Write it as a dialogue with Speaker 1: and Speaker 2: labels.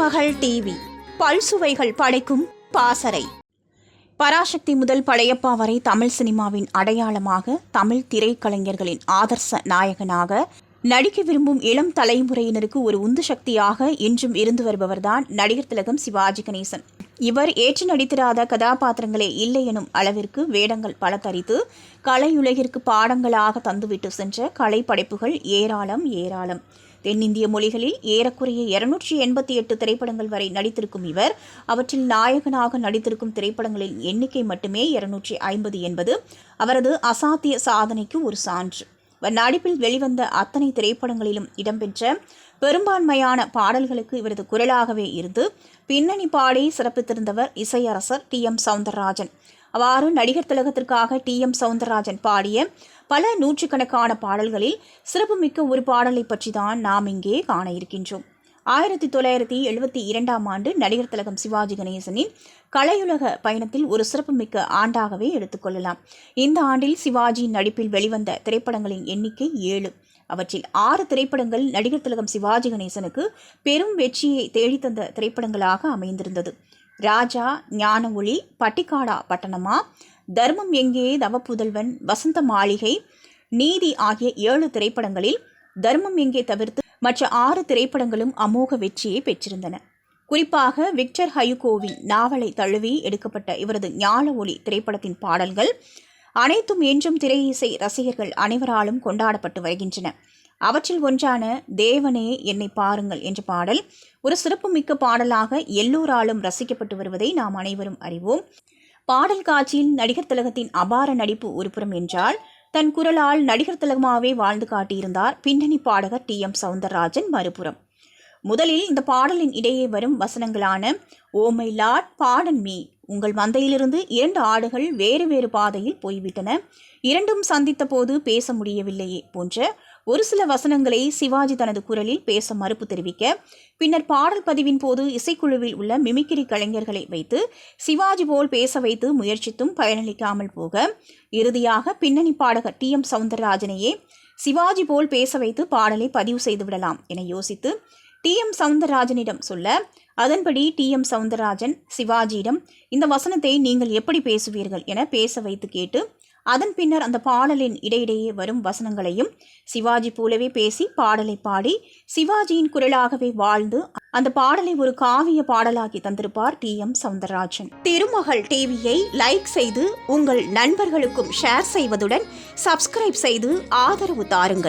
Speaker 1: திருமகள் TV பல்சுவைகள் படைக்கும் பாசறை. பராசக்தி முதல் படையப்பா வரை தமிழ் சினிமாவின் அடையாளமாக, தமிழ் திரைக்கலைஞர்களின் ஆதர்ச நாயகனாக, நடிக்க விரும்பும் இளம் தலைமுறையினருக்கு ஒரு உந்து சக்தியாக இன்றும் இருந்து வருபவர்தான் நடிகர் திலகம் சிவாஜி கணேசன். இவர் ஏற்று நடித்திராத கதாபாத்திரங்களே இல்லை எனும் அளவிற்கு வேடங்கள் பல தரித்து கலையுலகிற்கு பாடங்களாக தந்துவிட்டு சென்ற கலை படைப்புகள் ஏராளம் ஏராளம். தென்னிந்திய மொழிகளில் ஏறக்குறைய 288 திரைப்படங்கள் வரை நடித்திருக்கும் இவர், அவற்றில் நாயகனாக நடித்திருக்கும் திரைப்படங்களின் எண்ணிக்கை மட்டுமே 250 என்பது அவரது அசாத்திய சாதனைக்கு ஒரு சான்று. நடிப்பில் வெளிவந்த அத்தனை திரைப்படங்களிலும் இடம்பெற்ற பெரும்பான்மையான பாடல்களுக்கு இவரது குரலாகவே இருந்து பின்னணி பாடி சிறப்பித்திருந்தவர் இசையரசர் டி.எம். சௌந்தரராஜன். அவ்வாறு நடிகர் திலகத்திற்காக டி.எம். சௌந்தரராஜன் பாடிய பல நூற்றுக்கணக்கான பாடல்களில் சிறப்புமிக்க ஒரு பாடலை பற்றி தான் நாம் இங்கே காண இருக்கின்றோம். 1972ஆம் ஆண்டு நடிகர் திலகம் சிவாஜி கணேசனின் கலையுலக பயணத்தில் ஒரு சிறப்புமிக்க ஆண்டாகவே எடுத்துக்கொள்ளலாம். இந்த ஆண்டில் சிவாஜியின் நடிப்பில் வெளிவந்த திரைப்படங்களின் எண்ணிக்கை 7. அவற்றில் 6 திரைப்படங்கள் நடிகர் திலகம் சிவாஜி கணேசனுக்கு பெரும் வெற்றியை தேடித்தந்த திரைப்படங்களாக அமைந்திருந்தது. ராஜா, ஞான ஒளி, பட்டிக்காடா பட்டணமா, தர்மம் எங்கே, தவப்புதல்வன், வசந்த மாளிகை, நீதி ஆகிய 7 திரைப்படங்களில் தர்மம் எங்கே தவிர்த்து மற்ற 6 திரைப்படங்களும் அமோக வெற்றியை பெற்றிருந்தன. குறிப்பாக விக்டர் ஹயுகோவின் நாவலை தழுவி எடுக்கப்பட்ட இவரது ஞான ஒளி திரைப்படத்தின் பாடல்கள் அனைத்தும் என்றும் திரை இசை ரசிகர்கள் அனைவராலும் கொண்டாடப்பட்டு வருகின்றன. அவற்றில் ஒன்றான தேவனே என்னை பாருங்கள் என்ற பாடல் ஒரு சிறப்புமிக்க பாடலாக எல்லோராலும் ரசிக்கப்பட்டு வருவதை நாம் அனைவரும் அறிவோம். பாடல் காட்சியில் நடிகர் திலகத்தின் அபார நடிப்பு ஒருபுறம் என்றால், தன் குரலால் நடிகர் திலகமாகவே வாழ்ந்து காட்டியிருந்தார் பின்னணி பாடகர் டி.எம். சௌந்தரராஜன் மறுபுறம். முதலில் இந்த பாடலின் இடையே வரும் வசனங்களான oh my lord pardon me, உங்கள் மந்தையிலிருந்து 2 ஆடுகள் வேறு வேறு பாதையில் போய்விட்டன, இரண்டும் சந்தித்த போது பேச முடியவில்லையே போன்ற ஒரு சில வசனங்களை சிவாஜி தனது குரலில் பேச மறுப்பு தெரிவிக்க, பின்னர் பாடல் பதிவின் போது இசைக்குழுவில் உள்ள மிமிக்கிரி கலைஞர்களை வைத்து சிவாஜி போல் பேச வைத்து முயற்சித்தும் பயனளிக்காமல் போக, இறுதியாக பின்னணி பாடகர் டி.எம். சௌந்தரராஜனையே சிவாஜி போல் பேச வைத்து பாடலை பதிவு செய்து விடலாம் என யோசித்து டி.எம். சௌந்தரராஜனிடம் சொல்ல, அதன்படி டி.எம். சௌந்தரராஜன் சிவாஜியிடம் இந்த வசனத்தை நீங்கள் எப்படி பேசுவீர்கள் என பேச வைத்து கேட்டு, அதன் பின்னர் அந்த பாடலின் இடையிடையே வரும் வசனங்களையும் சிவாஜி போலவே பேசி பாடலை பாடி சிவாஜியின் குரலாகவே வாழ்ந்து அந்த பாடலை ஒரு காவிய பாடலாக்கி தந்திருப்பார் டி.எம். சௌந்தரராஜன். திருமகள் டிவியை லைக் செய்து உங்கள் நண்பர்களுக்கும் ஷேர் செய்வதுடன் சப்ஸ்கிரைப் செய்து ஆதரவு தாருங்கள்.